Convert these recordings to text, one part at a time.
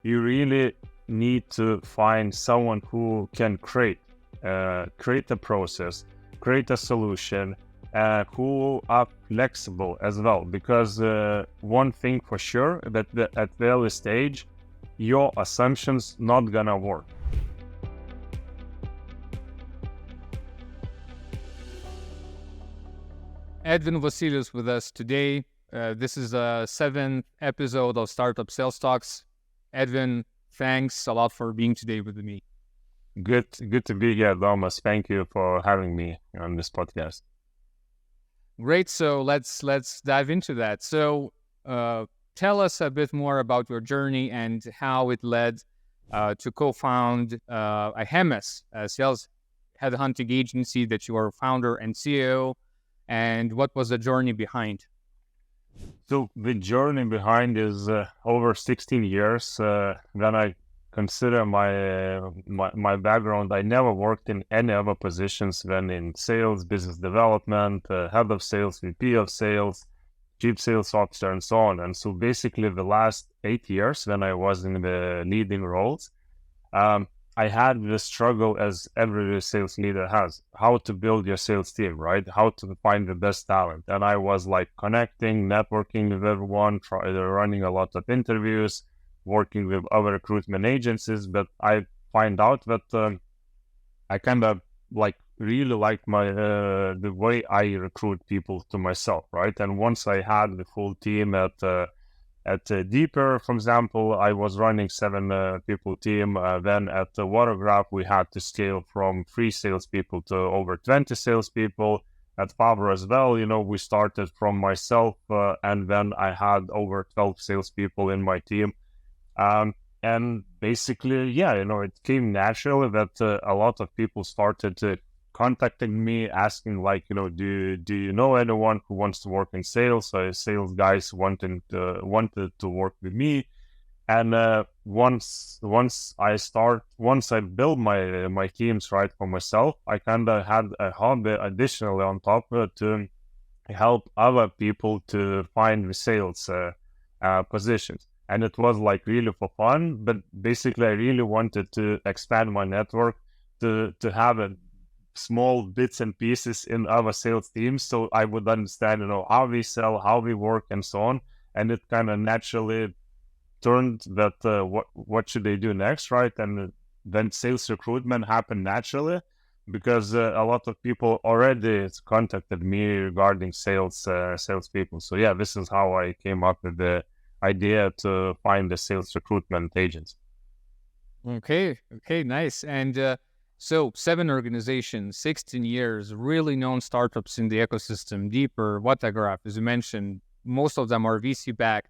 you really need to find someone who can create a process, create a solution, who are flexible as well. Because one thing for sure, that at the early stage, your assumptions not gonna work. Edvin Vosylius with us today. This is the 7th episode of Startup Sales Talks. Edvin, thanks a lot for being today with me. Good to be here, Thomas. Thank you for having me on this podcast. Great. So let's dive into that. So tell us a bit more about your journey and how it led to co-found a HEMES, a sales headhunting agency that you are founder and CEO. And what was the journey behind? So the journey behind is over 16 years. When I consider my background, I never worked in any other positions than in sales, business development, head of sales, VP of sales, chief sales officer, and so on. And so basically the last 8 years when I was in the leading roles, I had the struggle as every sales leader has, how to build your sales team, right? How to find the best talent. And I was like connecting, networking with everyone, running a lot of interviews, working with other recruitment agencies. But I find out that I kind of like really like the way I recruit people to myself, right? And once I had the full team at Deeper, for example, I was running 7 people team. Then at the Watergraph, we had to scale from 3 salespeople to over 20 salespeople. At Faber as well, we started from myself, and then I had over 12 salespeople in my team. And basically, it came naturally that a lot of people started contacting me, asking like, do you know anyone who wants to work in sales? So sales guys wanted to work with me. And once I built my teams right for myself, I kind of had a hobby additionally on top to help other people to find the sales positions. And it was like really for fun, but basically I really wanted to expand my network to have a small bits and pieces in our sales teams, so I would understand, how we sell, how we work, and so on. And it kind of naturally turned that what should they do next, right? And then sales recruitment happened naturally because a lot of people already contacted me regarding salespeople. So yeah, this is how I came up with the idea to find the sales recruitment agents. Okay, nice. And so 7 organizations, 16 years, really known startups in the ecosystem, Deeper, Watergraph, as you mentioned, most of them are VC backed.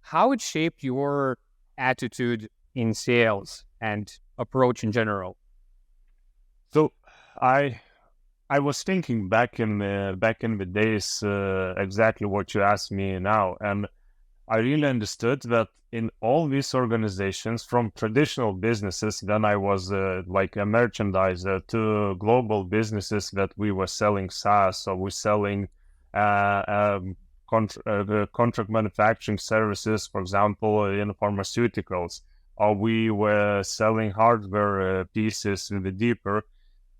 How it shaped your attitude in sales and approach in general? So I was thinking back in the days exactly what you asked me now, and I really understood that in all these organizations, from traditional businesses, then I was like a merchandiser, to global businesses that we were selling SaaS, or we're selling the contract manufacturing services, for example, in pharmaceuticals, or we were selling hardware pieces in the Deeper.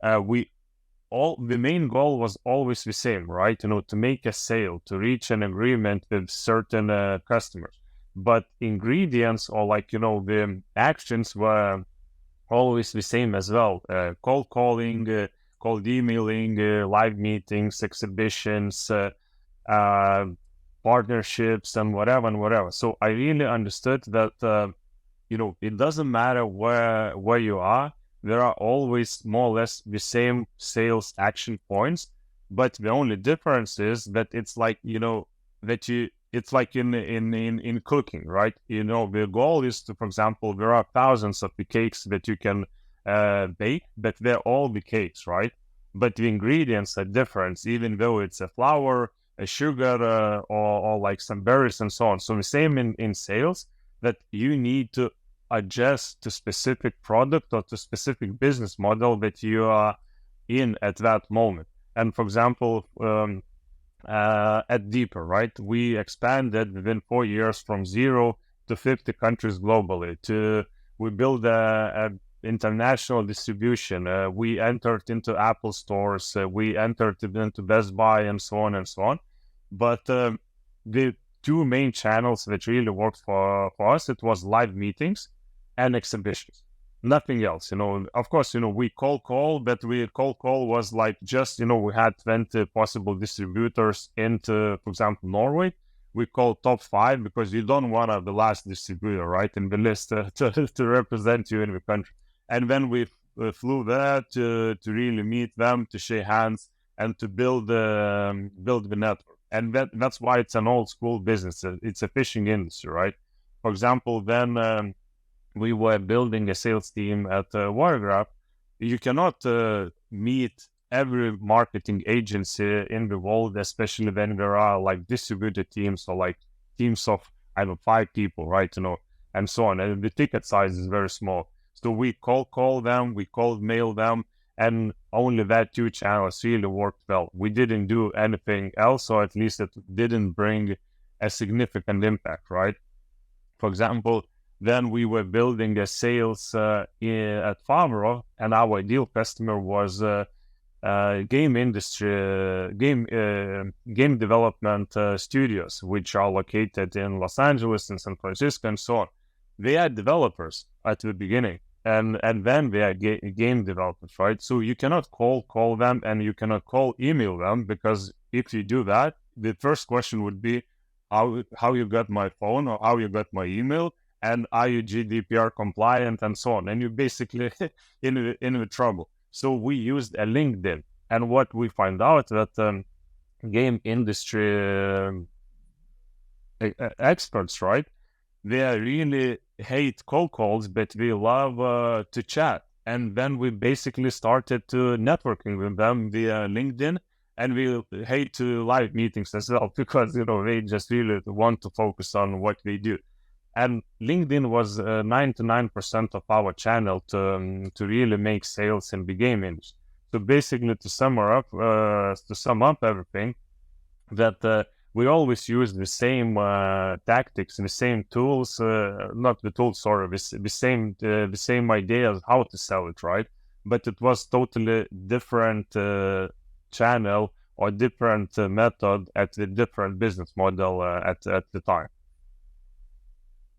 The main goal was always the same, right? To make a sale, to reach an agreement with certain customers. But ingredients, or the actions were always the same as well. Cold calling, cold emailing, live meetings, exhibitions, partnerships, and whatever. So I really understood that, it doesn't matter where you are. There are always more or less the same sales action points, but the only difference is that it's like, it's like in cooking, right? The goal is to, for example, there are thousands of the cakes that you can bake, but they're all the cakes, right? But the ingredients are different, even though it's a flour, a sugar, or like some berries and so on. So the same in sales, that you need to adjust to specific product or to specific business model that you are in at that moment. And for example, at Deeper, right, we expanded within 4 years from 0 to 50 countries globally. We build a international distribution. We entered into Apple stores. We entered into Best Buy and so on and so on. But the two main channels that really worked for us, it was live meetings and exhibitions. Nothing else, Of course, we call, but we call was like just, we had 20 possible distributors into, for example, Norway. We call top 5 because you don't want to the last distributor, right, in the list to represent you in the country. And then we flew there to really meet them, to shake hands, and to build the network. And that's why it's an old school business. It's a fishing industry, right? For example, then we were building a sales team at Watergraph. You cannot meet every marketing agency in the world, especially when there are like distributed teams or like teams of, 5 people, right? And so on. And the ticket size is very small. So we call them, we cold mail them, and only that 2 channels really worked well. We didn't do anything else, or at least it didn't bring a significant impact, right? For example, then we were building a sales at Favaro, and our ideal customer was game industry, game development studios, which are located in Los Angeles and San Francisco and so on. They are developers at the beginning, and then they are game developers, right? So you cannot call them, and you cannot email them, because if you do that, the first question would be how you got my phone or how you got my email, and are you GDPR compliant and so on, and you're basically in trouble. So we used a LinkedIn, and what we find out that game industry experts, right? They really hate cold calls, but they love to chat. And then we basically started to networking with them via LinkedIn, and we hate to live meetings as well, because they just really want to focus on what they do. And LinkedIn was 99% of our channel to really make sales in the game industry. So basically, to sum up everything, that we always use the same tactics and the same tools, not the tools, sorry, the same ideas how to sell it, right? But it was totally different channel or different method at the different business model at the time.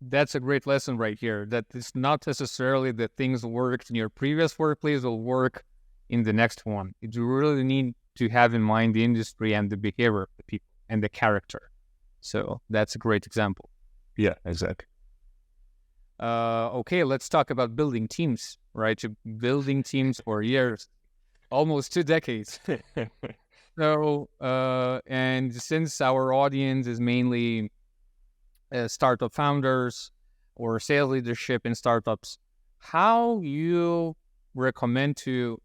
That's a great lesson right here, that it's not necessarily that things worked in your previous workplace will work in the next one. You really need to have in mind the industry and the behavior of the people and the character. So that's a great example. Yeah, exactly. Okay, let's talk about building teams, right? Building teams for years, almost 2 decades. So, and since our audience is mainly startup founders or sales leadership in startups, how you recommend to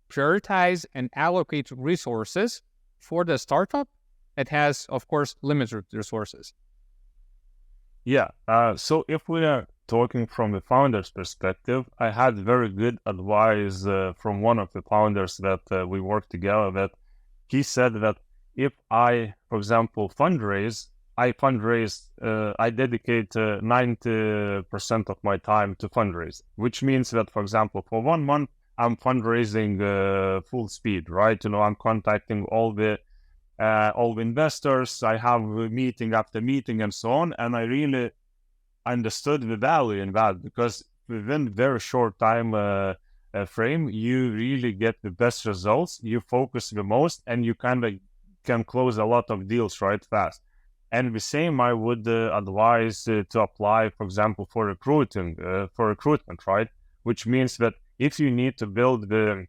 prioritize and allocate resources for the startup that has, of course, limited resources? Yeah. So if we are talking from the founder's perspective, I had very good advice from one of the founders that we worked together, that he said that if I, for example, I dedicate 90% of my time to fundraise, which means that, for example, for 1 month, I'm fundraising full speed, right? I'm contacting all the investors. I have meeting after meeting and so on. And I really understood the value in that, because within very short time frame, you really get the best results. You focus the most, and you kind of can close a lot of deals right fast. And the same I would advise to apply, for example, for recruitment, right? Which means that if you need to build a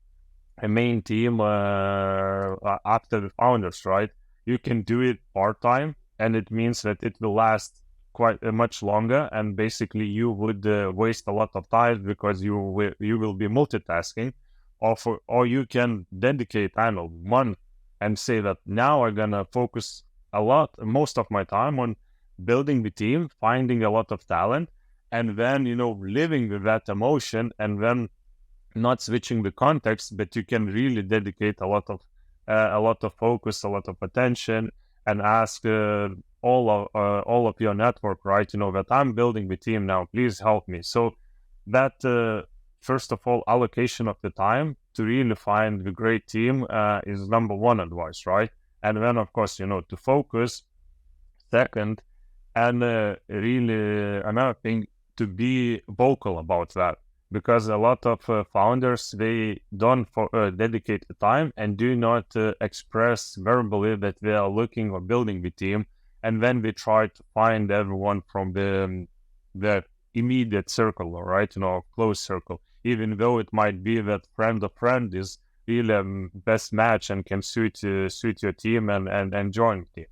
main team after the founders, right? You can do it part-time, and it means that it will last quite much longer, and basically you would waste a lot of time, because you will be multitasking, or you can dedicate, I don't know, 1 month and say that now I'm gonna focus most of my time on building the team, finding a lot of talent, and then, living with that emotion, and then not switching the context, but you can really dedicate a lot of focus, a lot of attention, and ask all of your network, right? That I'm building the team now. Please help me. So that first of all, allocation of the time to really find the great team is number one advice, right? And then of course, to focus. Second, and really another thing, to be vocal about that, because a lot of founders, they don't dedicate the time and do not express verbally that they are looking or building the team, and then they try to find everyone from the immediate circle, right? Close circle, even though it might be that friend of friend is really best match and can suit your team and join the team.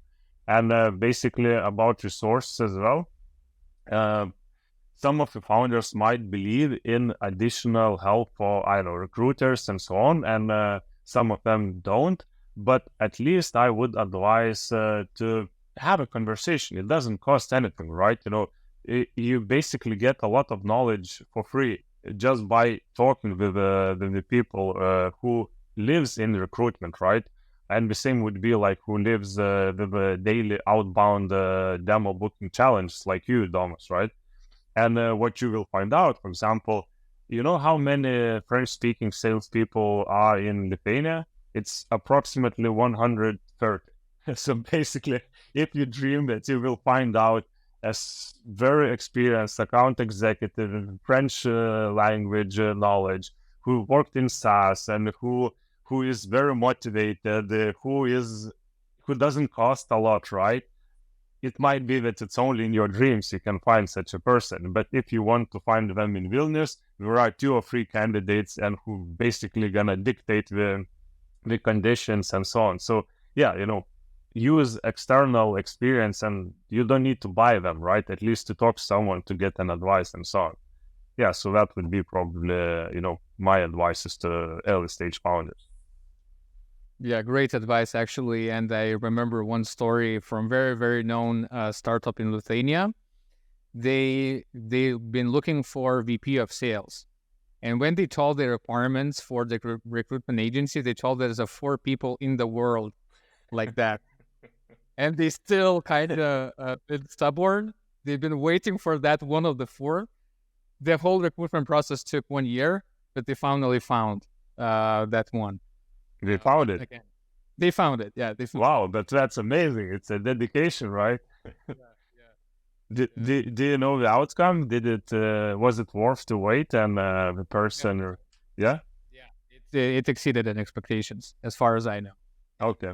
And basically about resources as well. Some of the founders might believe in additional help for, I don't know, recruiters and so on, and some of them don't. But at least I would advise to have a conversation. It doesn't cost anything, right? You basically get a lot of knowledge for free just by talking with the people who lives in recruitment, right? And the same would be like who lives the daily outbound demo booking challenge, like you, Domas, right? And what you will find out, for example, you know how many French-speaking salespeople are in Lithuania? It's approximately 130. So basically, if you dream that you will find out a very experienced account executive in French language knowledge, who worked in SaaS and who is very motivated, who doesn't cost a lot, right? It might be that it's only in your dreams you can find such a person. But if you want to find them in Vilnius, there are 2 or 3 candidates and who basically gonna dictate the conditions and so on. So yeah, use external experience, and you don't need to buy them, right? At least to talk to someone to get an advice and so on. Yeah, so that would be probably, my advices to early stage founders. Yeah, great advice, actually. And I remember one story from very, very known startup in Lithuania. They've been looking for VP of sales. And when they told the requirements for the recruitment agency, they told there's 4 people in the world like that. And they still kind of been stubborn. They've been waiting for that one of the 4. The whole recruitment process took 1 year, but they finally found that one. They found it. Again. They found it. Yeah. Wow, that's amazing. It's a dedication, right? Yeah. Do you know the outcome? Was it worth to wait? And the person, yeah. It exceeded an expectations, as far as I know. Okay.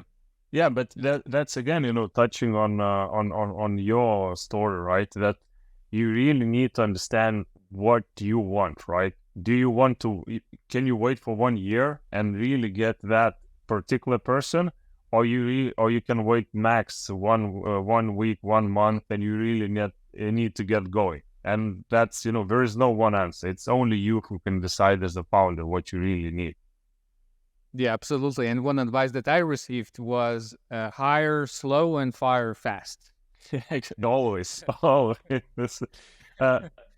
Yeah, but that's again, touching on your story, right? That you really need to understand what you want, right? Do you want to? Can you wait for 1 year and really get that particular person, or you can wait max 1 week, 1 month, and you really need to get going? And that's there is no one answer. It's only you who can decide as a founder what you really need. Yeah, absolutely. And one advice that I received was hire slow and fire fast. Always.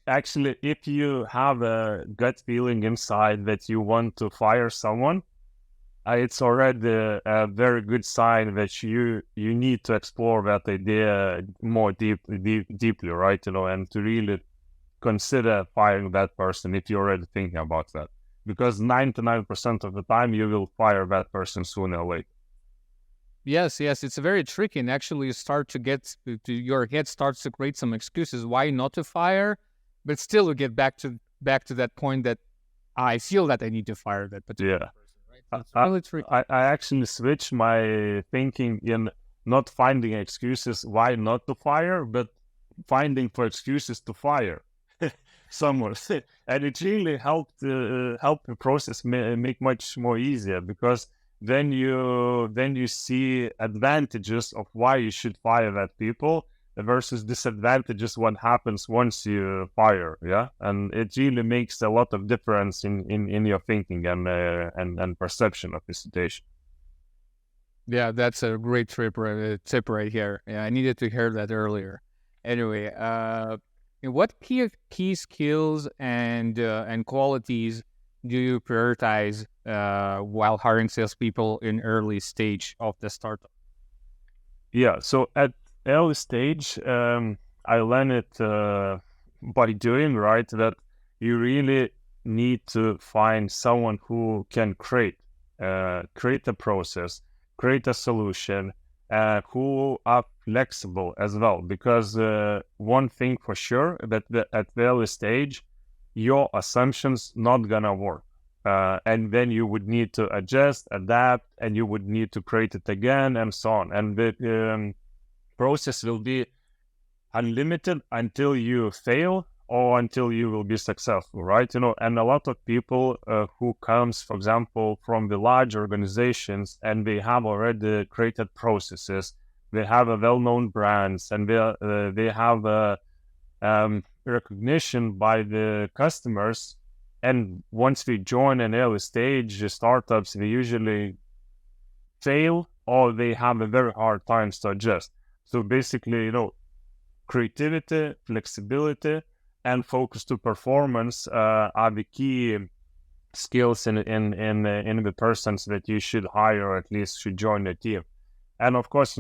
Actually, if you have a gut feeling inside that you want to fire someone, it's already a very good sign that you need to explore that idea more deeply, right? And to really consider firing that person if you're already thinking about that. Because 99% of the time you will fire that person sooner or later. Yes, it's very tricky, and actually you start to get your head starts to create some excuses why not to fire, but still you get back to that point that I feel that I need to fire that particular person, right? So it's really tricky. I actually switched my thinking in not finding excuses why not to fire, but finding for excuses to fire someone. And it really helped the process make much more easier, because then you see advantages of why you should fire that people versus disadvantages what happens once you fire. Yeah, and it really makes a lot of difference in your thinking and perception of the situation. Yeah, that's a great tip right here. Yeah, I needed to hear that earlier. Anyway, what key skills and qualities do you prioritize while hiring salespeople in early stage of the startup? Yeah, so at early stage, I learned it by doing, right, that you really need to find someone who can create a process, create a solution, who are flexible as well. Because one thing for sure, that at the early stage, your assumptions not gonna work. And then you would need to adjust, adapt, and you would need to create it again, and so on. And the process will be unlimited until you fail or until you will be successful, right? And a lot of people who comes, for example, from the large organizations, and they have already created processes, they have a well-known brands, and they have a recognition by the customers. And once we join an early stage startups, they usually fail or they have a very hard time to adjust. So basically, creativity, flexibility, and focus to performance are the key skills in the persons that you should hire, or at least should join the team. And of course,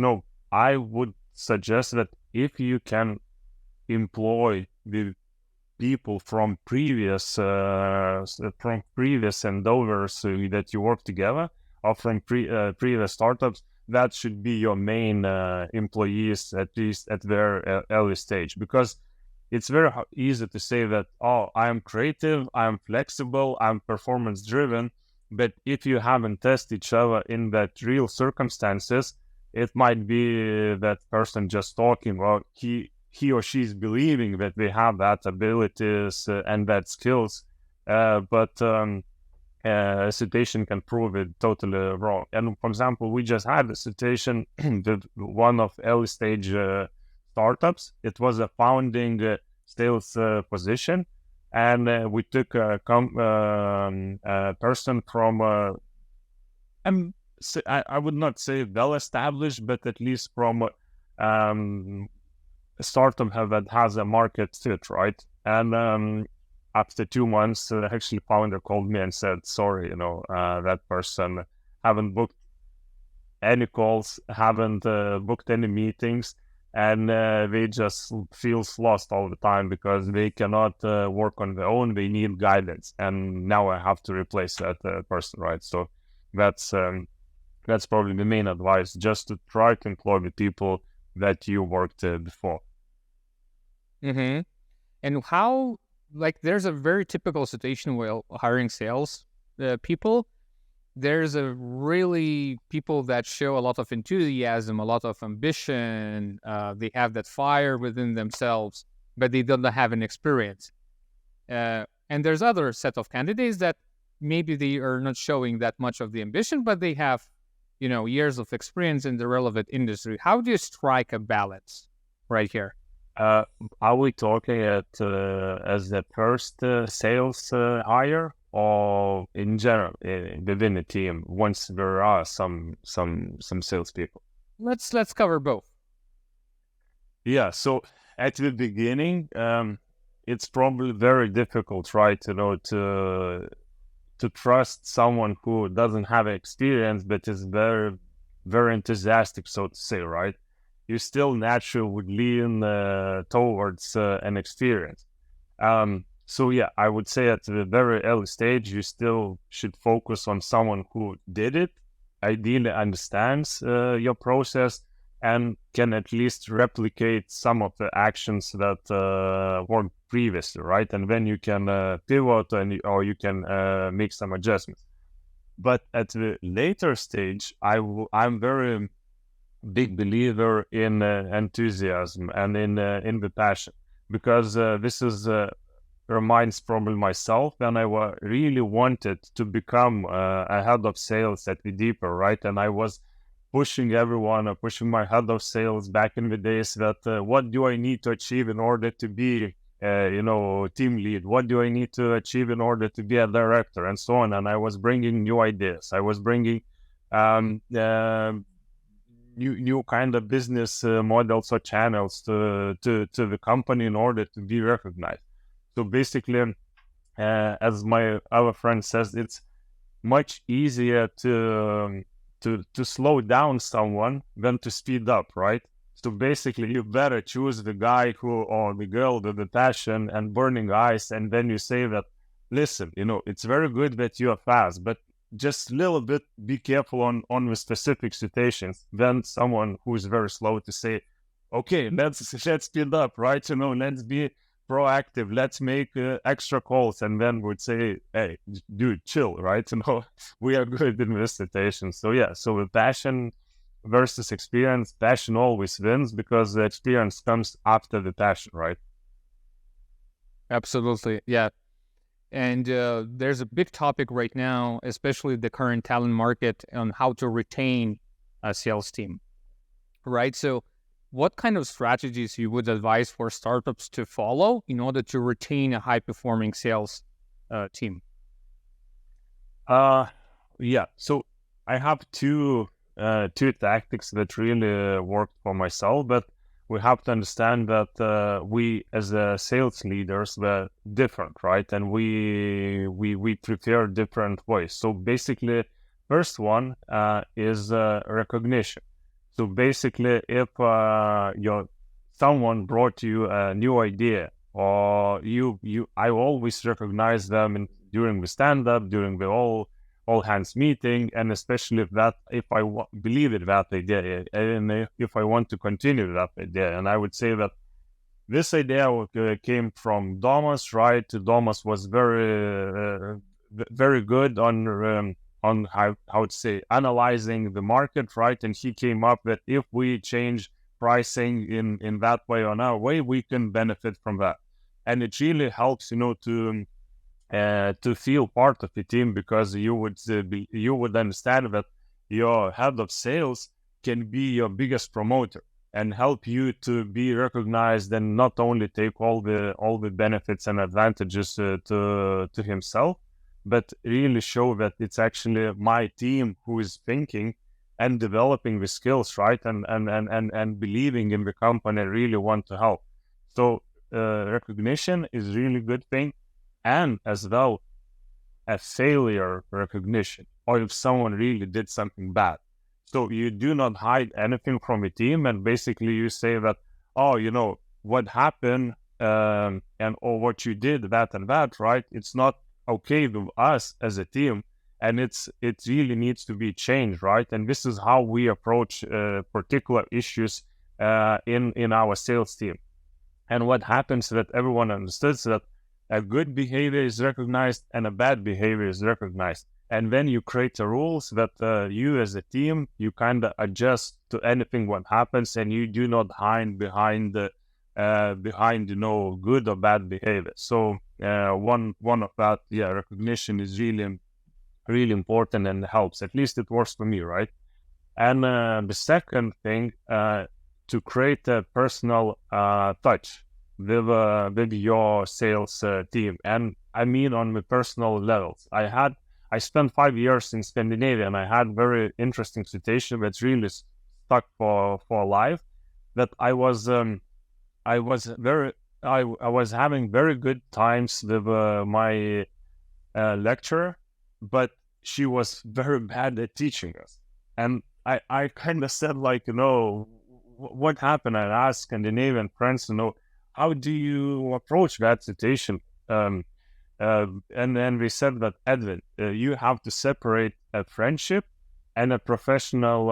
I would suggest that if you can employ the people from previous endeavors that you work together, or from previous startups, that should be your main employees, at least at their early stage. Because it's very easy to say that, oh, I'm creative, I'm flexible, I'm performance driven, but if you haven't tested each other in that real circumstances, it might be that person just talking, well, he or she is believing that they have that abilities and that skills, but a situation can prove it totally wrong. And for example, we just had a situation with one of early stage startups. It was a founding sales position, and we took a person from I would not say well established, but at least from a startup that has a market fit, right? And after 2 months, actually founder called me and said, sorry, that person haven't booked any calls, haven't booked any meetings, and they just feels lost all the time because they cannot work on their own. They need guidance, and now I have to replace that person, right? So that's probably the main advice, just to try to employ the people that you worked before. Mm-hmm. And how, there's a very typical situation while hiring sales people. There's a really people that show a lot of enthusiasm, a lot of ambition. They have that fire within themselves, but they don't have an experience. And there's other set of candidates that maybe they are not showing that much of the ambition, but they have, years of experience in the relevant industry. How do you strike a balance right here? Are we talking as the first sales hire, or in general within the team once there are some salespeople? Let's cover both. Yeah. So at the beginning, it's probably very difficult, right? To trust someone who doesn't have experience but is very, very enthusiastic, so to say, right? You still naturally would lean towards an experience. So yeah, I would say at the very early stage, you still should focus on someone who did it, ideally understands your process, and can at least replicate some of the actions that worked previously, right? And then you can pivot or you can make some adjustments. But at the later stage, I'm very big believer in enthusiasm and in the passion, because this is reminds probably myself when I really wanted to become a head of sales at the Deeper, right? And I was pushing everyone, pushing my head of sales back in the days that what do I need to achieve in order to be team lead? What do I need to achieve in order to be a director, and so on? And I was bringing new ideas. I was bringing new kind of business models or channels to the company in order to be recognized. So basically, as my other friend says, it's much easier to slow down someone than to speed up, right? So basically, you better choose the guy who or the girl with the passion and burning eyes, and then you say that, listen, it's very good that you are fast, but just a little bit be careful on the specific situations. Then someone who is very slow to say, okay, let's speed up, right? Let's be proactive. Let's make extra calls, and then would say, hey, dude, chill, right? We are good in this situation. So yeah, so with passion versus experience, passion always wins because the experience comes after the passion, right? Absolutely. Yeah. And there's a big topic right now, especially the current talent market, on how to retain a sales team, right? So what kind of strategies you would advise for startups to follow in order to retain a high-performing sales team? Yeah. So I have two tactics that really worked for myself, but we have to understand that we as sales leaders were different, right? And we prefer different ways. So basically, first one is recognition. So basically, if someone brought you a new idea, or I always recognize them during the stand-up, during the all hands meeting, and especially if I believe in that idea, and if I want to continue that idea. And I would say that this idea came from Domas, right? Domas was very good on how to say analyzing the market, right? And he came up that if we change pricing in that way or our way, we can benefit from that. And it really helps, to feel part of the team, because you would understand that your head of sales can be your biggest promoter and help you to be recognized, and not only take all the benefits and advantages to himself, but really show that it's actually my team who is thinking and developing the skills, right? And believing in the company, really want to help. So recognition is really good thing. And as well, a failure recognition, or if someone really did something bad. So you do not hide anything from the team, and basically you say that, oh, what happened, or what you did, that and that, right? It's not okay with us as a team, and it really needs to be changed, right? And this is how we approach particular issues in our sales team. And what happens that everyone understands that a good behavior is recognized and a bad behavior is recognized. And then you create the rules that you as a team, you kind of adjust to anything what happens, and you do not hide behind good or bad behavior. So one of that, recognition is really, really important and helps. At least it works for me, right? And the second thing, to create a personal touch with your sales team. And I mean on the personal levels. I spent 5 years in Scandinavia, and I had very interesting situation that's really stuck for life. That I was having very good times with my lecturer, but she was very bad at teaching us. And I kind of said, like, what happened? I asked Scandinavian friends, how do you approach that situation? And then we said that, Edvin, you have to separate a friendship and a professional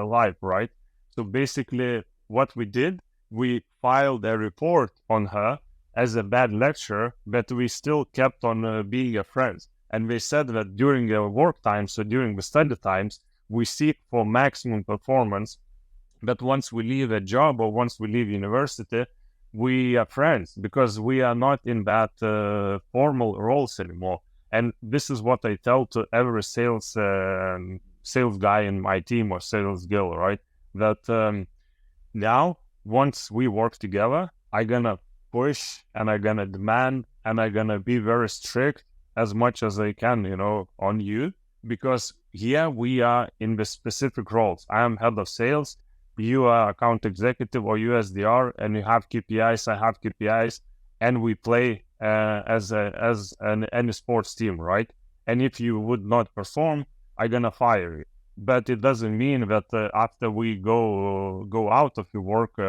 life, right? So basically, what we did, we filed a report on her as a bad lecturer, but we still kept on being a friend. And we said that during our work times, so during the study times, we seek for maximum performance. But once we leave a job or once we leave university, we are friends, because we are not in that formal roles anymore. And this is what I tell to every sales guy in my team or sales girl, right? That now, once we work together, I'm gonna push and I'm gonna demand and I'm gonna be very strict as much as I can, on you, because here we are in the specific roles. I am head of sales, you are account executive or USDR, and you have KPIs, I have KPIs, and we play as any sports team, right? And if you would not perform, I'm gonna fire you. but it doesn't mean that after we go out of the work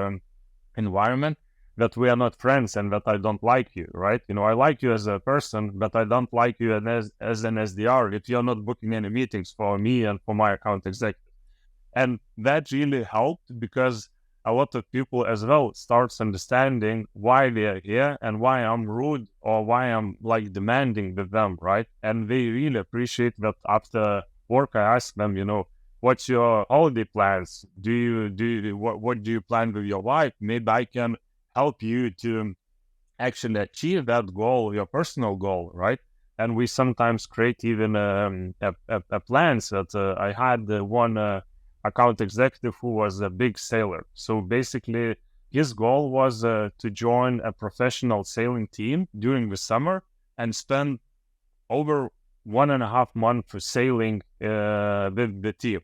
environment that we are not friends and that I don't like you, right? I like you as a person, but I don't like you as an SDR if you're not booking any meetings for me and for my account executive. And that really helped because a lot of people as well starts understanding why they are here and why I'm rude or why I'm like demanding with them, right? And they really appreciate that after work I ask them, what's your holiday plans? What do you plan with your wife? Maybe I can help you to actually achieve that goal, your personal goal, right? And we sometimes create even a plans that I had one account executive who was a big sailor. So basically, his goal was to join a professional sailing team during the summer and spend over 1.5 months sailing with the team.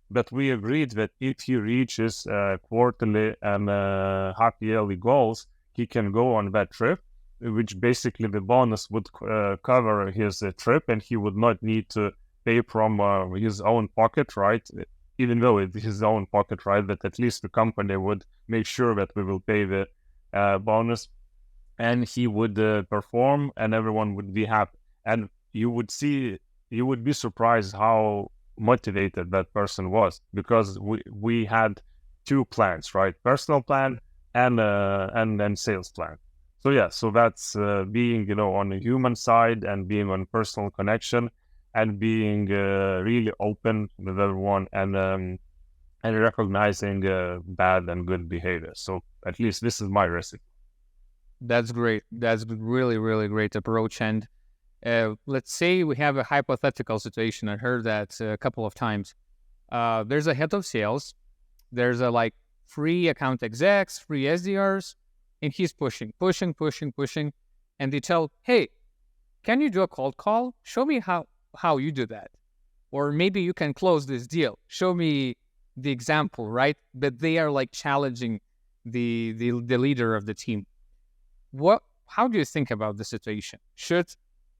But we agreed that if he reaches quarterly and half-yearly goals, he can go on that trip, which basically the bonus would cover his trip, and he would not need to pay from his own pocket, right? Even though it's his own pocket, right? But at least the company would make sure that we will pay the bonus, and he would perform, and everyone would be happy. And you would be surprised how motivated that person was, because we had two plans, right? Personal plan and then sales plan. So yeah, so that's being on the human side and being on personal connection and being really open with everyone and recognizing bad and good behavior. So at least this is my recipe. That's great. That's really, really great approach. And let's say we have a hypothetical situation. I heard that a couple of times. There's a head of sales. There's a like free account execs, free SDRs, and he's pushing. And they tell, hey, can you do a cold call? Show me how you do that. Or maybe you can close this deal. Show me the example, right? But they are like challenging the leader of the team. How do you think about the situation? Should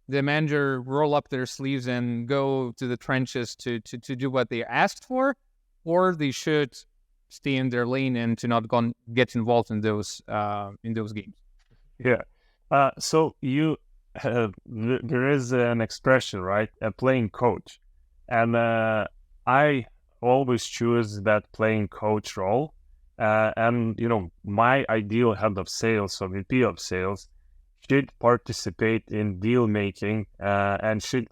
the manager roll up their sleeves and go to the trenches to do what they asked for, or they should stay in their lane and to not get involved in those games? Yeah. So there is an expression, right? A playing coach, and I always choose that playing coach role. And my ideal head of sales or VP of sales should participate in deal making and should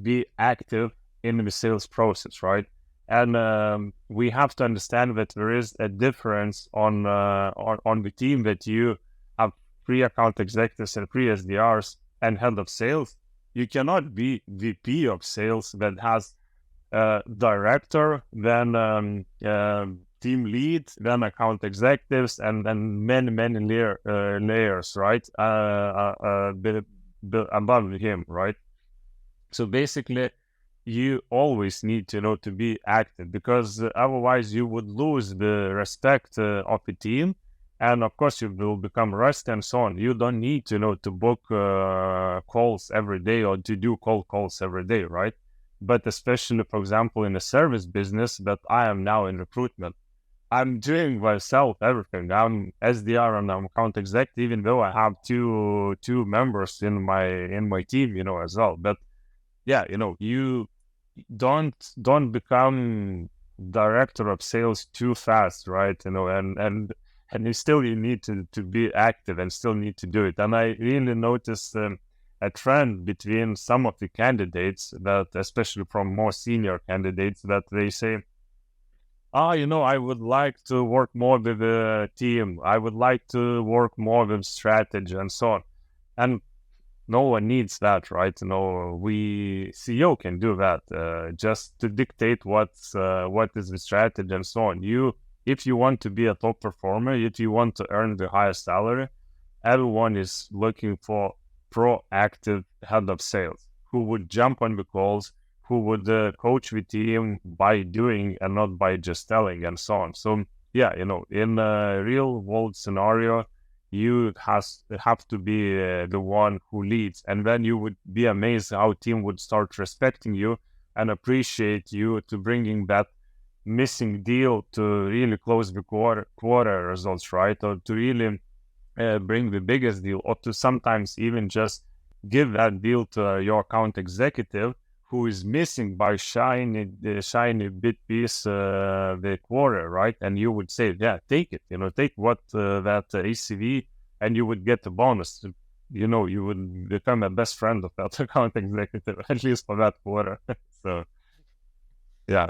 be active in the sales process, right? And we have to understand that there is a difference on the team, that you have free account executives and free SDRs and head of sales. You cannot be VP of sales that has director, then team lead, then account executives, and then many layers, right? Above him, right? So basically, you always need to be active, because otherwise you would lose the respect of the team, and of course you will become rusty and so on. You don't need to book calls every day or to do cold calls every day, right? But especially, for example, in the service business that I am now in recruitment, I'm doing myself everything. I'm SDR and I'm account executive, even though I have two members in my team, as well. But yeah, you don't become director of sales too fast, right? And you need to be active and still need to do it. And I really noticed a trend between some of the candidates, that especially from more senior candidates, that they say, I would like to work more with the team. I would like to work more with strategy and so on. And no one needs that, right? CEO can do that, just to dictate what is the strategy and so on. If you want to be a top performer, if you want to earn the highest salary, everyone is looking for proactive head of sales who would jump on the calls, who would coach the team by doing and not by just telling and so on. So yeah, in a real world scenario, you have to be the one who leads, and then you would be amazed how team would start respecting you and appreciate you to bringing that missing deal to really close the quarter results, right? Or to really bring the biggest deal, or to sometimes even just give that deal to your account executive who is missing by the shiny bit piece the quarter, right? And you would say, yeah, take it, take what that ACV, and you would get the bonus. You would become a best friend of that account executive, at least for that quarter. So, yeah.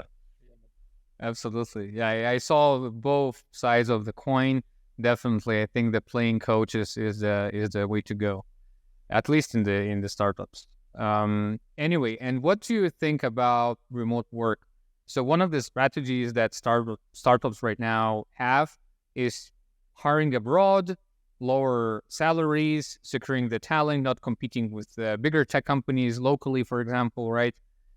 Absolutely. Yeah, I saw both sides of the coin. Definitely, I think the playing coach is the way to go, at least in the startups. Anyway, and what do you think about remote work? So one of the strategies that startups right now have is hiring abroad, lower salaries, securing the talent, not competing with bigger tech companies locally, for example, right?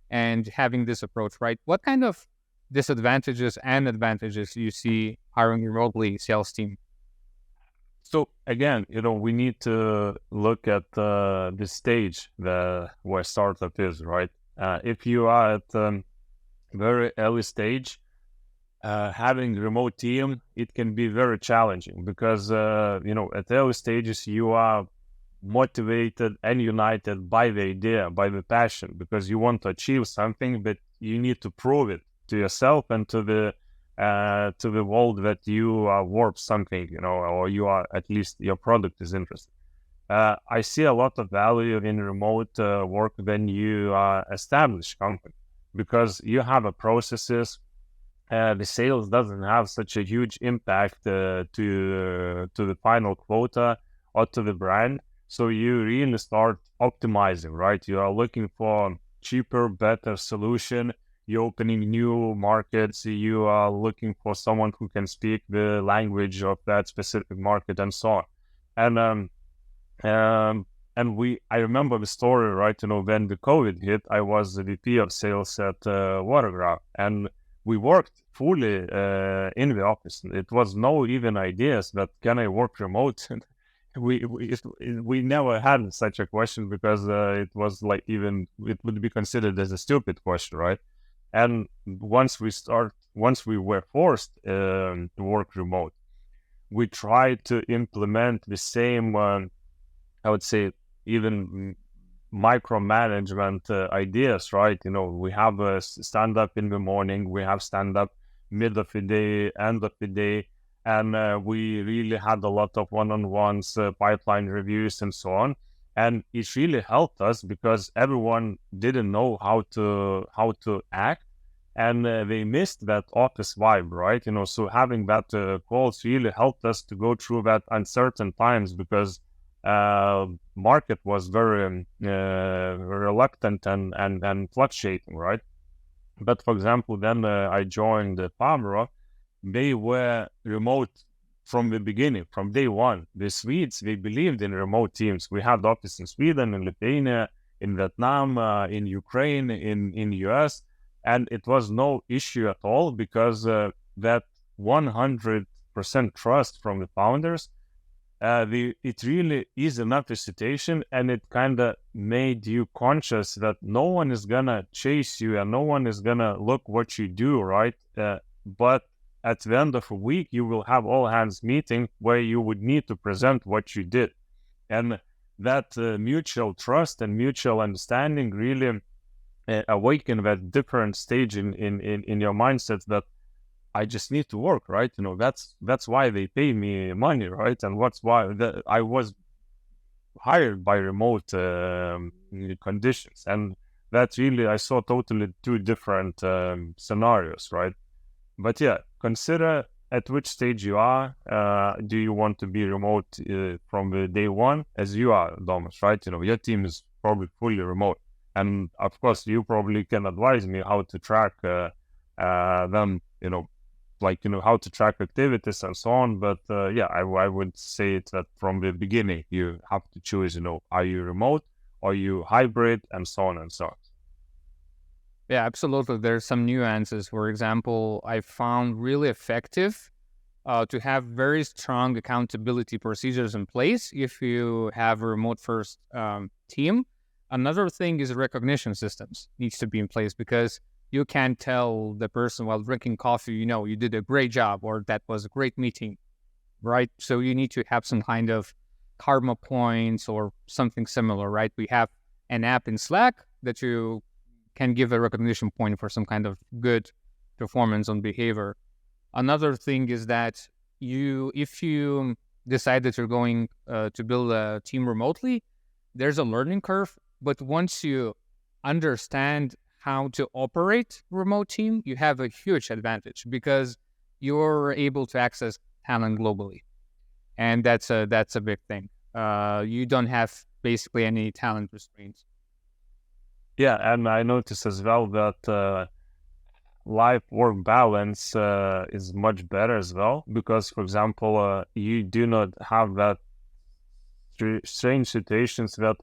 And having this approach, right? What kind of disadvantages and advantages you see hiring remotely sales team? So again, we need to look at the stage where startup is, right? If you are at very early stage, having remote team, it can be very challenging because at early stages you are motivated and united by the idea, by the passion, because you want to achieve something, but you need to prove it to yourself and to the world that you are worth something, or you are, at least your product is interesting. I see a lot of value in remote work when you are established company, because you have a processes. The sales doesn't have such a huge impact to the final quota or to the brand. So you really start optimizing, right? You are looking for cheaper, better solution. You're opening new markets. You are looking for someone who can speak the language of that specific market, and so on. I remember the story, right? When the COVID hit, I was the VP of sales at Watergraph, and we worked fully in the office. It was no even ideas that can I work remote. we never had such a question, because it was like, even it would be considered as a stupid question, right? And once we were forced to work remote, we tried to implement the same, I would say, even micromanagement ideas, right? We have a stand-up in the morning, we have stand-up mid of the day, end of the day, and we really had a lot of one-on-ones, pipeline reviews, and so on. And it really helped us, because everyone didn't know how to act, and they missed that office vibe, right? So having that calls really helped us to go through that uncertain times, because market was very reluctant and fluctuating, right? But for example, then I joined Pamro. They were remote from the beginning, from day one. The Swedes, they believed in remote teams. We had office in Sweden, in Lithuania, in Vietnam, in Ukraine, in US, and it was no issue at all, because that 100% trust from the founders, it really is enough a situation, and it kind of made you conscious that no one is gonna chase you and no one is gonna look what you do, right? But at the end of a week, you will have all hands meeting where you would need to present what you did. And that mutual trust and mutual understanding really awaken that different stage in your mindset, that I just need to work, right? That's why they pay me money, right? And what's why I was hired by remote conditions. And that's really, I saw totally two different scenarios, right? But yeah, consider at which stage you are. Do you want to be remote from the day one, as you are, Domus, right? Your team is probably fully remote. And of course, you probably can advise me how to track them, how to track activities and so on. But I would say that from the beginning, you have to choose, are you remote, are you hybrid, and so on and so on. Yeah, absolutely. There's some nuances. For example, I found really effective to have very strong accountability procedures in place if you have a remote first team. Another thing is recognition systems needs to be in place, because you can't tell the person while drinking coffee, you did a great job or that was a great meeting, right? So you need to have some kind of karma points or something similar, right? We have an app in Slack that you can give a recognition point for some kind of good performance on behavior. Another thing is that if you decide that you're going to build a team remotely, there's a learning curve. But once you understand how to operate remote team, you have a huge advantage because you're able to access talent globally. And that's a big thing. You don't have basically any talent restraints. Yeah, and I noticed as well that life-work balance is much better as well, because, for example, you do not have that strange situations that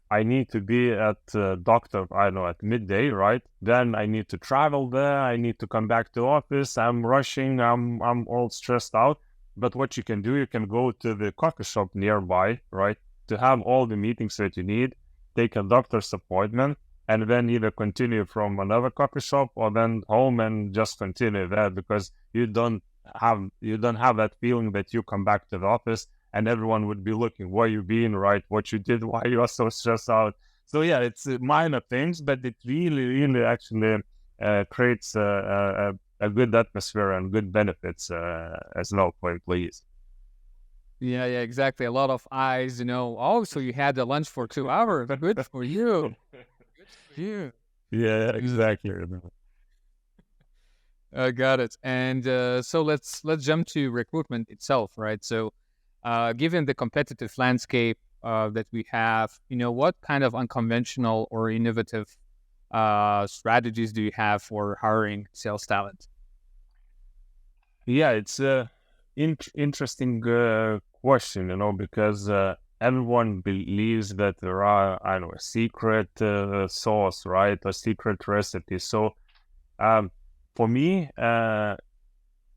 I need to be at doctor, I don't know, at midday, right? Then I need to travel there. I need to come back to office. I'm rushing. I'm all stressed out. But what you can do, you can go to the coffee shop nearby, right? To have all the meetings that you need, take a doctor's appointment, and then either continue from another coffee shop or then home and just continue there, because you don't have that feeling that you come back to the office and everyone would be looking where you been, right? What you did, why you are so stressed out. So yeah, it's minor things, but it really actually creates a good atmosphere and good benefits as well for employees. Yeah, exactly. A lot of eyes, Oh, so you had the lunch for 2 hours. Good for you. Good for you. Yeah, exactly. Got it. And so let's jump to recruitment itself, right? So, given the competitive landscape that we have, what kind of unconventional or innovative strategies do you have for hiring sales talent? Yeah, it's a interesting question, because everyone believes that there are, I don't know, a secret sauce, right, a secret recipe. So for me,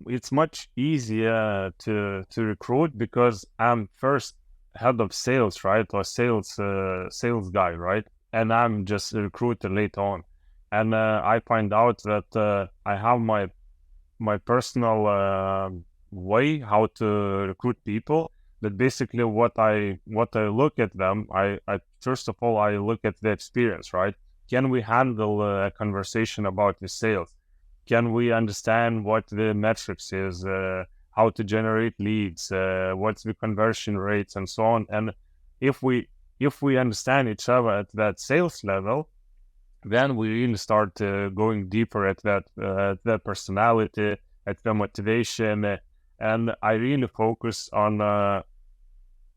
it's much easier to recruit because I'm first head of sales, right, or sales guy, right, and I'm just a recruiter later on, and I find out that I have my personal way how to recruit people. That basically what I look at them, I first of all I look at the experience, right? Can we handle a conversation about the sales? Can we understand what the metrics is, how to generate leads, what's the conversion rates, and so on? And if we understand each other at that sales level, then we really start going deeper at that personality, at the motivation, and I really focus on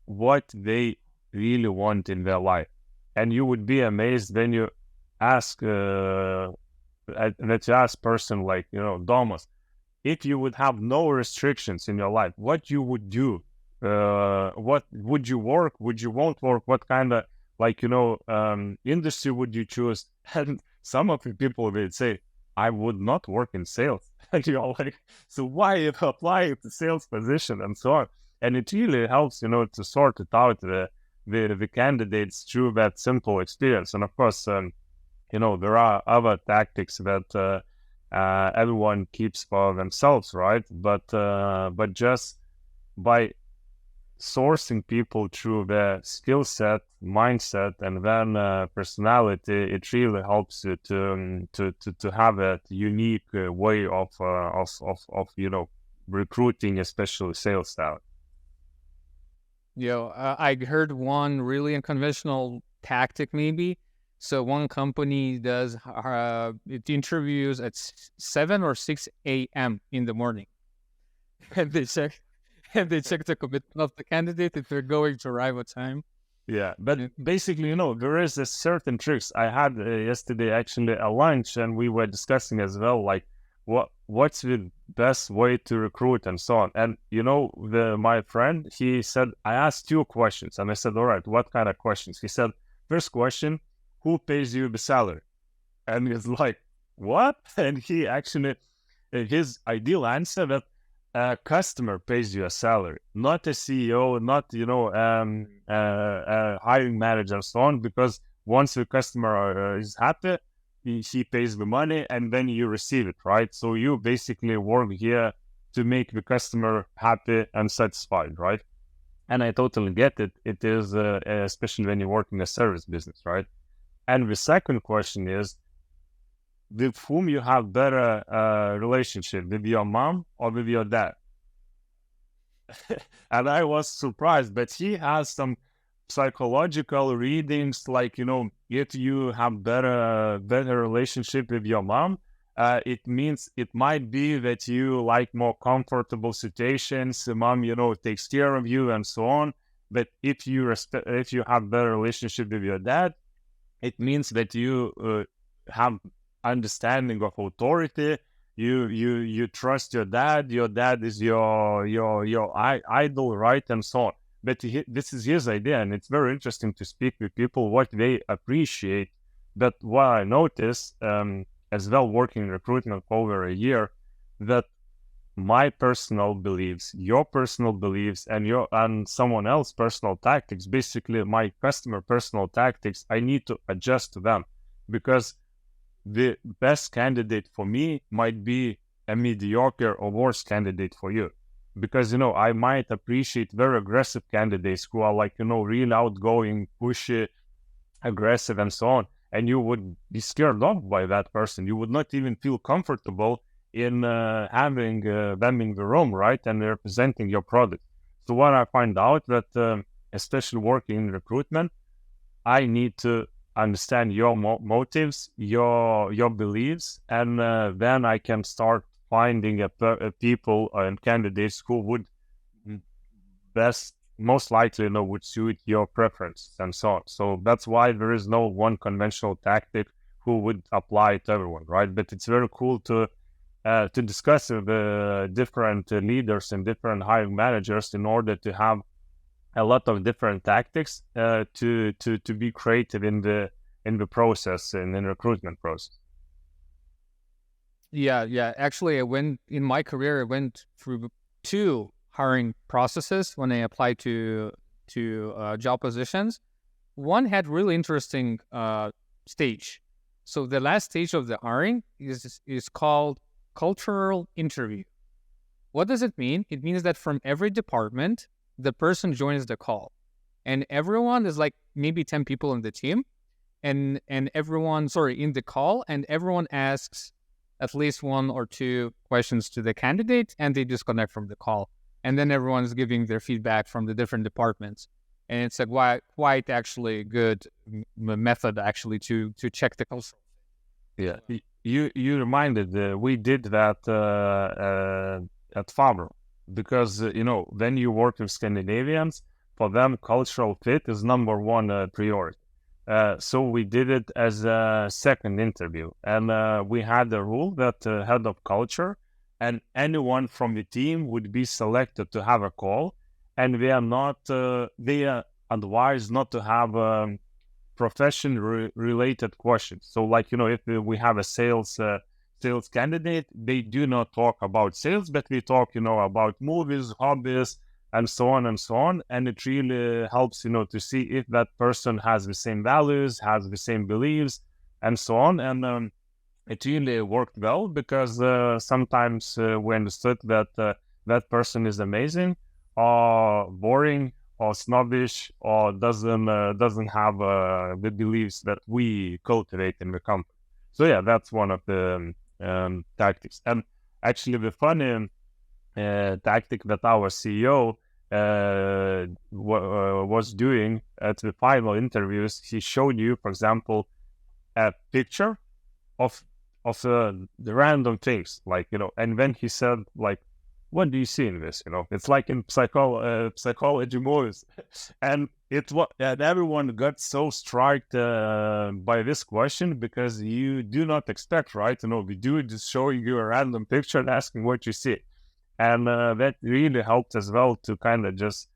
what they really want in their life. And you would be amazed when you ask that you ask person like, Domus, if you would have no restrictions in your life, what you would do? What would you work? Would you won't work? What kind of industry would you choose? And some of the people would say, I would not work in sales. And you're like, so why you apply to sales position and so on? And it really helps, to sort it out the candidates through that simple experience. And of course, there are other tactics that everyone keeps for themselves, right? But just by sourcing people through their skill set, mindset, and then personality, it really helps you to have a unique way of recruiting, especially sales talent. I heard one really unconventional tactic, maybe. So one company does it interviews at 7 or 6 a.m. in the morning, and they check the commitment of the candidate if they're going to arrive at time. Yeah, but basically, there is a certain tricks. I had yesterday actually a lunch, and we were discussing as well, like what's the best way to recruit and so on. And my friend, he said, I asked 2 questions, and I said, all right, what kind of questions? He said, first question, who pays you the salary? And he's like, what? And he actually, his ideal answer that a customer pays you a salary, not a CEO, not a hiring manager and so on, because once the customer is happy, he pays the money and then you receive it, right? So you basically work here to make the customer happy and satisfied, right? And I totally get it. It is, especially when you work in a service business, right? And the second question is, with whom you have better relationship, with your mom or with your dad? And I was surprised, but he has some psychological readings, like, if you have better relationship with your mom, it means it might be that you like more comfortable situations. The mom, takes care of you and so on. But if you have better relationship with your dad, it means that you have understanding of authority. You trust your dad. Your dad is your idol, right, and so on. But this is his idea, and it's very interesting to speak with people what they appreciate. But what I notice, as well, working in recruitment for over a year, that my personal beliefs, your personal beliefs, and someone else's personal tactics, basically my customer personal tactics, I need to adjust to them, because the best candidate for me might be a mediocre or worse candidate for you. Because, I might appreciate very aggressive candidates who are like, really outgoing, pushy, aggressive, and so on. And you would be scared off by that person. You would not even feel comfortable in having them in the room, right? And representing your product. So what I find out that, especially working in recruitment, I need to understand your motives, your beliefs, and then I can start finding a people and candidates who would most likely would suit your preference and so on. So that's why there is no one conventional tactic who would apply to everyone, right? But it's very cool to discuss with different leaders and different hiring managers in order to have a lot of different tactics to be creative in the process and in the recruitment process. Yeah. Actually, in my career, I went through 2 hiring processes when I applied to job positions. One had really interesting stage. So the last stage of the hiring is called cultural interview. What does it mean? It means that from every department, the person joins the call, and everyone is like maybe 10 people in the team, and everyone, in the call, and everyone asks at least 1 or 2 questions to the candidate, and they disconnect from the call. And then everyone's giving their feedback from the different departments. And it's a quite actually good method actually to check the culture. Yeah, you reminded, we did that at Faber, because when you work with Scandinavians, for them cultural fit is number 1 priority. So we did it as a second interview, and we had a rule that head of culture and anyone from the team would be selected to have a call, and they are advised not to have profession-related questions. So, like, if we have a sales candidate, they do not talk about sales, but we talk, about movies, hobbies, and so on and so on. And it really helps, to see if that person has the same values, has the same beliefs, and so on. And it really worked well, because sometimes we understood that that person is amazing or boring or snobbish or doesn't have the beliefs that we cultivate in the company. So yeah, that's one of the tactics. And actually, the funny tactic that our CEO was doing at the final interviews, he showed you, for example, a picture of the random things, like, and then he said, like, what do you see in this? It's like in psychology movies. And and everyone got so struck by this question, because you do not expect, right? We do just showing you a random picture and asking what you see. And that really helped as well to kind of just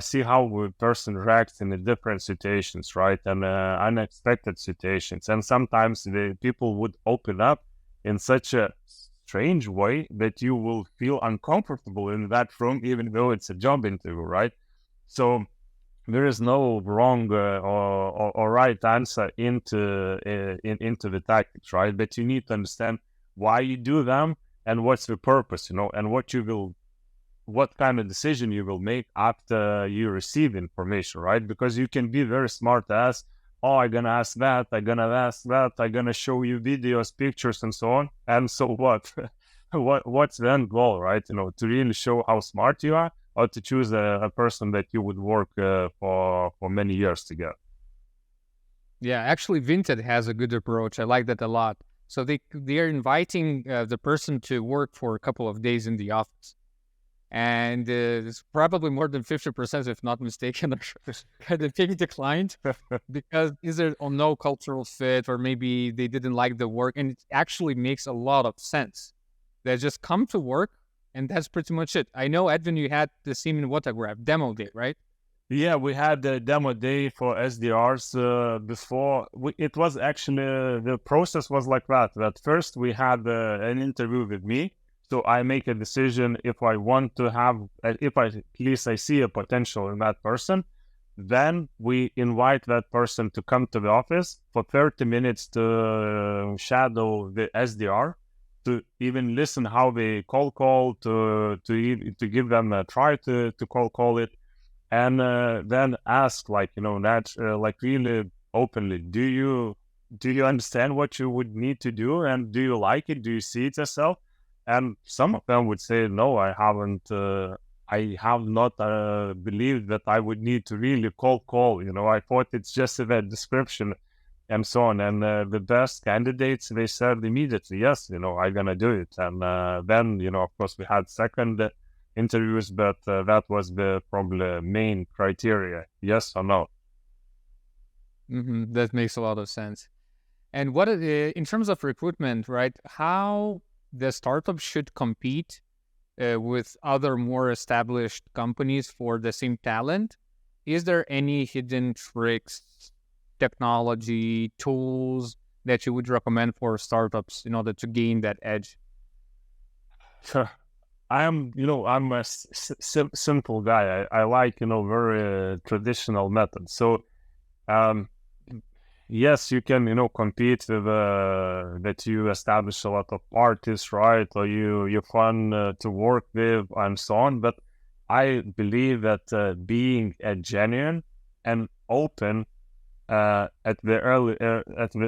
see how a person reacts in the different situations, right? And unexpected situations. And sometimes the people would open up in such a strange way that you will feel uncomfortable in that room, even though it's a job interview, right? So there is no wrong or right answer into the tactics, right? But you need to understand why you do them and what's the purpose, and what kind of decision you will make after you receive information, right? Because you can be very smart as, oh, I'm gonna ask that, I'm gonna show you videos, pictures, and so on. And so what? What's the end goal, right? To really show how smart you are, or to choose a person that you would work for many years together. Yeah, actually, Vinted has a good approach. I like that a lot. So they're inviting the person to work for a couple of days in the office. And it's probably more than 50%, if not mistaken, are kind of being declined because either on no cultural fit or maybe they didn't like the work. And it actually makes a lot of sense. They just come to work and that's pretty much it. I know, Edvin, you had the Siemens Watergraph demo day, right? Yeah, we had the demo day for SDRs before. It was actually, the process was like that. That first we had an interview with me. So I make a decision if I want to have, if at least I see a potential in that person. Then we invite that person to come to the office for 30 minutes to shadow the SDR, to even listen how they call, to give them a try to call it, and then ask, like, like really openly, do you understand what you would need to do, and do you like it? Do you see it yourself? And some of them would say, no, I haven't. I have not believed that I would need to really call. I thought it's just a description and so on. And the best candidates, they said immediately, yes, I'm going to do it. And then, of course, we had second interviews, but that was the probably main criteria, yes or no. That makes a lot of sense. And what in terms of recruitment, right? How the startup should compete with other more established companies for the same talent? Is there any hidden tricks, technology, tools that you would recommend for startups in order to gain that edge? Sure. I'm a simple guy. I like, very traditional methods. So, yes, you can, compete with that you establish a lot of parties, right? Or you're fun to work with and so on. But I believe that being a genuine and open at the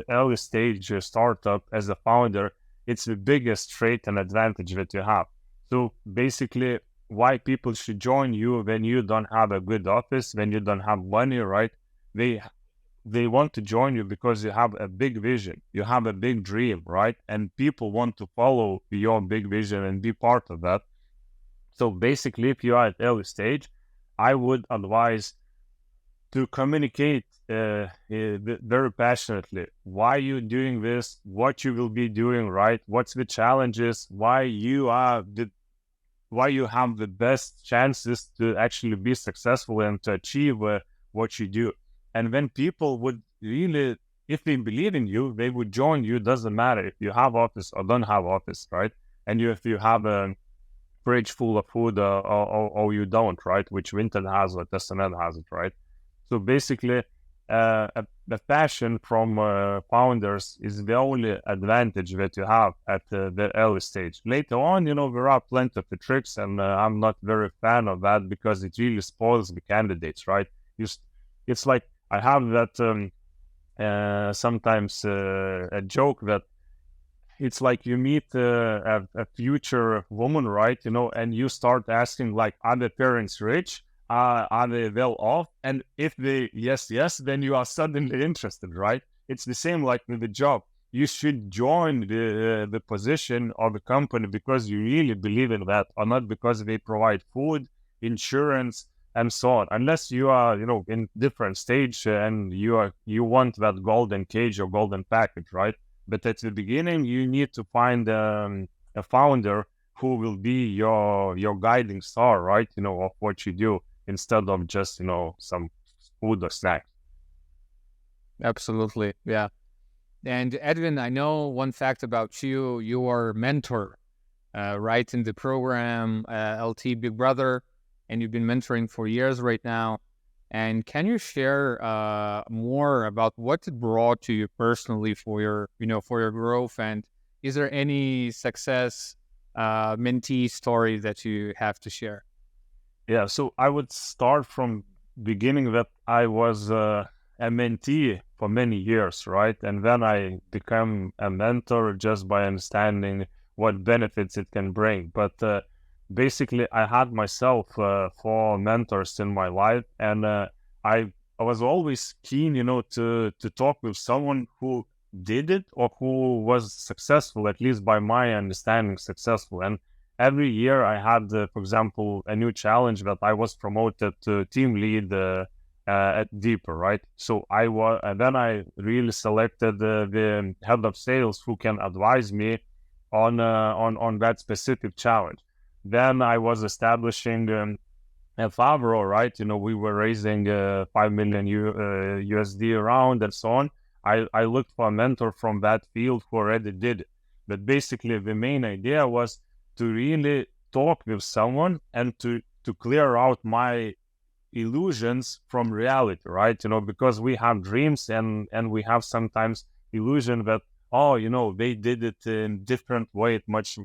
early stage startup as a founder, it's the biggest trait and advantage that you have. So basically, why people should join you when you don't have a good office, when you don't have money, right? They want to join you because you have a big vision, you have a big dream, right? And people want to follow your big vision and be part of that. So basically, if you are at early stage, I would advise to communicate very passionately why you're doing this, what you will be doing, right? What's the challenges, why you have the best chances to actually be successful and to achieve what you do. And when people would really, if they believe in you, they would join you. Doesn't matter if you have office or don't have office, right? And if you have a fridge full of food or you don't, right? Which Vinted has or Testament has it, right? So basically, the passion from founders is the only advantage that you have at the early stage. Later on, there are plenty of the tricks, and I'm not very fan of that because it really spoils the candidates, right? It's like, I have that sometimes a joke that it's like you meet a future woman, right? And you start asking, like, are the parents rich? Are they well off? And if they yes, then you are suddenly interested, right? It's the same like with the job. You should join the position of the company because you really believe in that, or not because they provide food, insurance, and so on. Unless you are, in different stage and you want that golden cage or golden package, right? But at the beginning, you need to find a founder who will be your guiding star, right? Of what you do, instead of just, some food or snack. Absolutely, yeah. And Edvin, I know one fact about you: you are a mentor, right, in the program LT Big Brother, and you've been mentoring for years right now. And can you share more about what it brought to you personally for your, for your growth? And is there any success mentee story that you have to share? Yeah, so I would start from beginning that I was a mentee for many years, right? And then I become a mentor just by understanding what benefits it can bring. But basically, I had myself four mentors in my life, and I was always keen, to talk with someone who did it or who was successful, at least by my understanding, successful. And every year I had, for example, a new challenge that I was promoted to team lead at Deeper, right? So I was, and then I really selected the head of sales who can advise me on that specific challenge. Then I was establishing at Favreau, right? We were raising 5 million USD around and so on. I looked for a mentor from that field who already did it. But basically, the main idea was to really talk with someone and to clear out my illusions from reality, right? Because we have dreams and we have sometimes illusion that, oh, they did it in different way.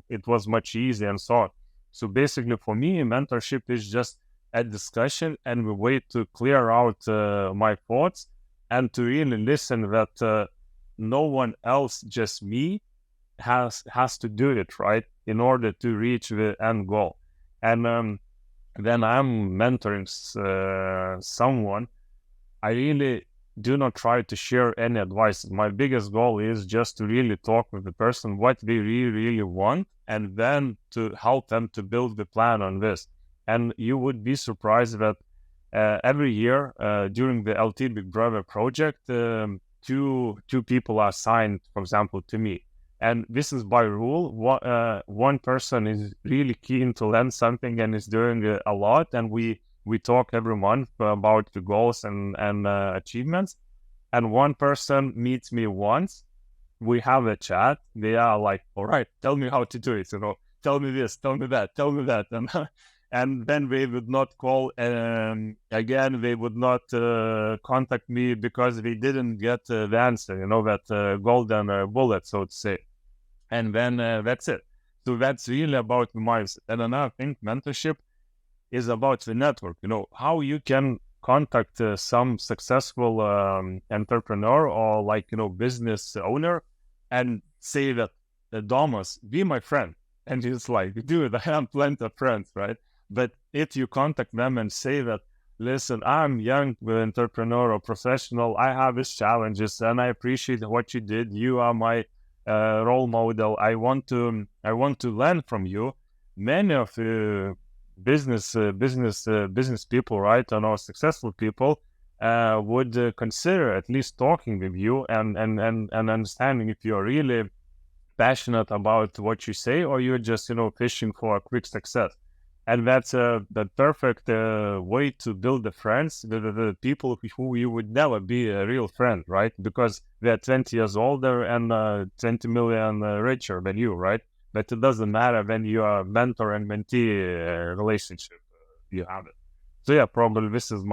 It was much easier and so on. So basically, for me, mentorship is just a discussion and a way to clear out my thoughts and to really listen that no one else, just me, has to do it, right, in order to reach the end goal. And then I'm mentoring someone, I really do not try to share any advice. My biggest goal is just to really talk with the person what they really, really want, and then to help them to build the plan on this. And you would be surprised that every year during the LT Big Brother project, two people are assigned, for example, to me. And this is by rule. One person is really keen to learn something and is doing a lot, and we talk every month about the goals and achievements. And one person meets me once. We have a chat. They are like, "All right, tell me how to do it. Tell me this, tell me that, tell me that." And then they would not call again. They would not contact me because they didn't get the answer. That golden bullet, so to say. And then that's it. So that's really about the mindset. And another thing, mentorship is about the network. How you can contact some successful entrepreneur or business owner and say that, Domas, be my friend. And he's like, dude, I have plenty of friends, right? But if you contact them and say that, listen, I'm young entrepreneur or professional, I have these challenges and I appreciate what you did. You are my role model. I want to learn from you. Many of the business people, right, or successful people would consider at least talking with you and understanding if you're really passionate about what you say or you're just fishing for a quick success. And that's the perfect way to build the friends with the people who you would never be a real friend, right? Because they're 20 years older and 20 million richer than you, right? But it doesn't matter when you are mentor and mentee relationship, you have it. So yeah, probably this is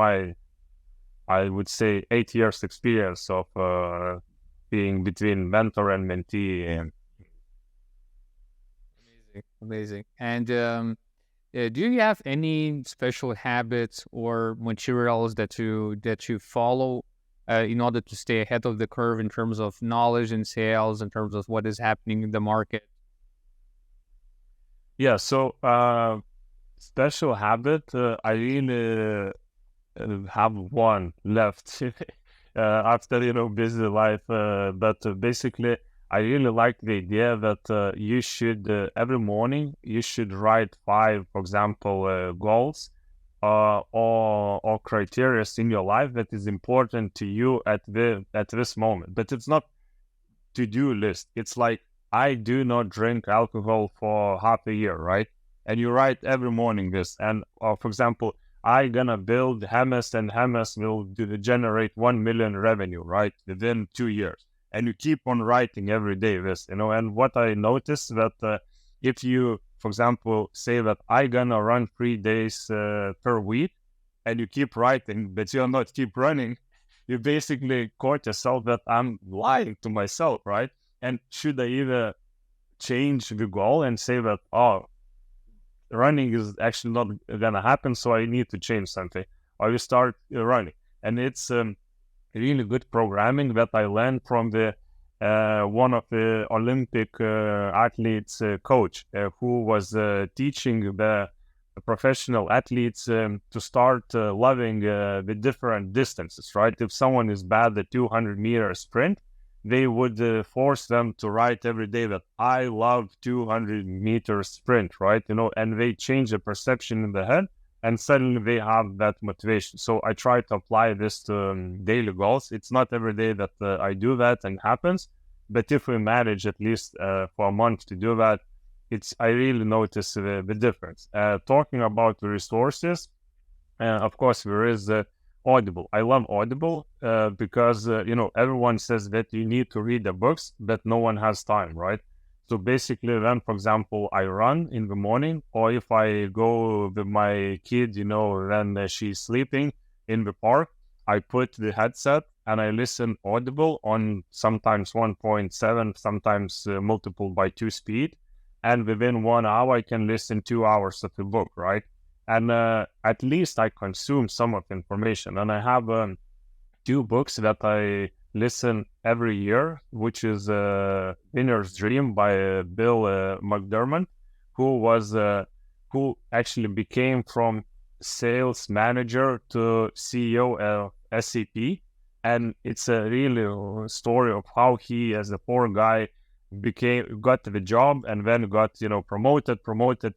I would say 8 years experience of being between mentor and mentee. And Amazing. And do you have any special habits or materials that you follow in order to stay ahead of the curve in terms of knowledge and sales, in terms of what is happening in the market? yeah, so special habit, I really have one left after busy life, but basically I really like the idea that you should every morning you should write 5, for example, goals or criteria in your life that is important to you at this moment. But it's not to-do list. It's like, I do not drink alcohol for half a year, right? And you write every morning this. And for example, I gonna build Hermes, and Hermes will generate 1 million revenue, right, within 2 years. And you keep on writing every day this, And what I noticed that if you, for example, say that I gonna run 3 days per week, and you keep writing, but you're not keep running, you basically caught yourself that I'm lying to myself, right? And should I either change the goal and say that, oh, running is actually not gonna happen, so I need to change something, or you start running. And it's really good programming that I learned from the one of the Olympic athletes coach who was teaching the professional athletes to start loving the different distances, right? If someone is bad at 200-meter sprint, they would force them to write every day that I love 200-meter sprint, right? And they change the perception in the head, and suddenly they have that motivation. So I try to apply this to daily goals. It's not every day that I do that and happens, but if we manage at least for a month to do that, I really notice the difference. Talking about the resources, of course, there is Audible. I love Audible because, everyone says that you need to read the books, but no one has time, right? So basically then, for example, I run in the morning, or if I go with my kid, when she's sleeping in the park, I put the headset and I listen Audible on sometimes 1.7, sometimes multiple by 2 speed. And within 1 hour, I can listen 2 hours of the book, right? And at least I consume some of the information. And I have 2 books that I listen every year, which is Winner's Dream by Bill McDermott, who actually became from sales manager to CEO of SAP. And it's a really story of how he, as a poor guy, got the job and then got promoted,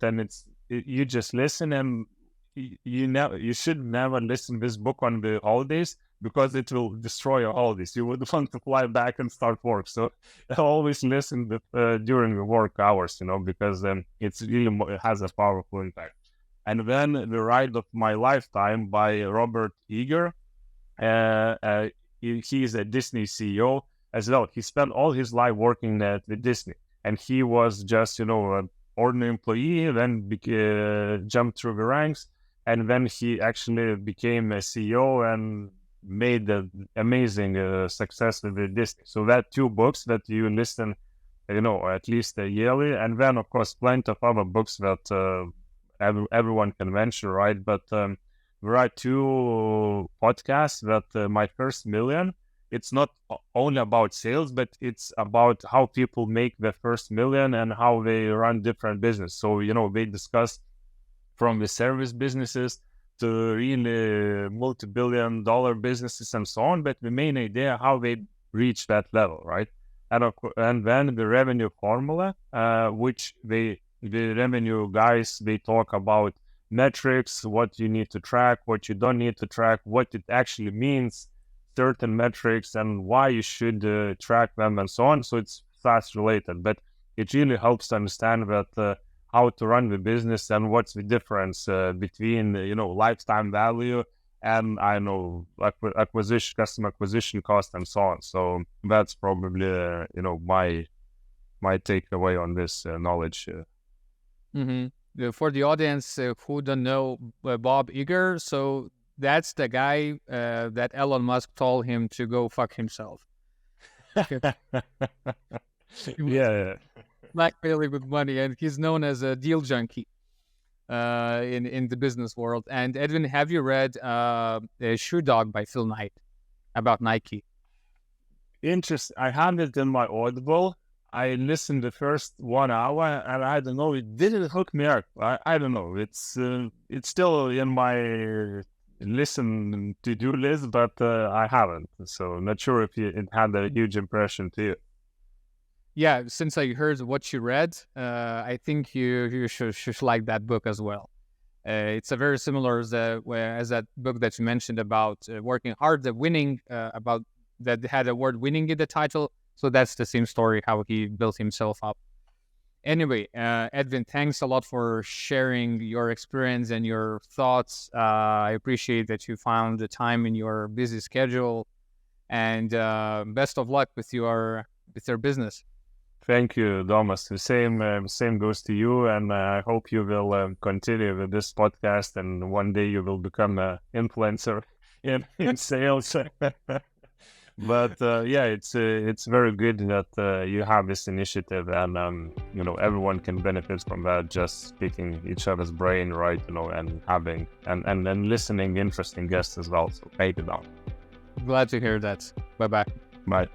and you just listen, and you should never listen this book on the holidays, because it will destroy your holidays. You would want to fly back and start work. So always listen during the work hours, because it's really it has a powerful impact. And then The Ride of My Lifetime by Robert Eager. He is a Disney CEO as well. He spent all his life working at Disney, and he was just an ordinary employee, then jumped through the ranks, and then he actually became a CEO and made an amazing success with Disney. So that 2 books that you listen, at least yearly, and then of course plenty of other books that everyone can mention, right? But there are 2 podcasts that My First Million. It's not only about sales, but it's about how people make their first million and how they run different business. So, they discuss from the service businesses to really multi-billion-dollar businesses and so on. But the main idea, how they reach that level, right? And then the revenue formula, which the revenue guys, they talk about metrics, what you need to track, what you don't need to track, what it actually means, certain metrics, and why you should track them and so on. So it's SaaS related, but it really helps to understand that how to run the business and what's the difference between lifetime value and customer acquisition cost and so on. So that's probably my takeaway on this knowledge. For the audience who don't know Bob Iger, so that's the guy that Elon Musk told him to go fuck himself. Yeah. Blackmailing with money, and he's known as a deal junkie in the business world. And Edvin, have you read Shoe Dog by Phil Knight about Nike? Interesting. I had it in my Audible. I listened the first 1 hour, and I don't know, it didn't hook me up. I don't know. It's still in my listen to-do list, but I haven't. So not sure if it had a huge impression to you. Yeah, since I heard what you read, I think you should like that book as well. It's a very similar as that book that you mentioned about working hard, the winning, about that had the word winning in the title. So that's the same story, how he built himself up. Anyway, Edvin, thanks a lot for sharing your experience and your thoughts. I appreciate that you found the time in your busy schedule, and best of luck with your business. Thank you, Thomas. The same goes to you, and I hope you will continue with this podcast, and one day you will become an influencer in sales. But yeah, it's very good that you have this initiative, and everyone can benefit from that. Just picking each other's brain, right? And having and then listening interesting guests as well. So thank you, Dom. Glad to hear that. Bye bye. Bye.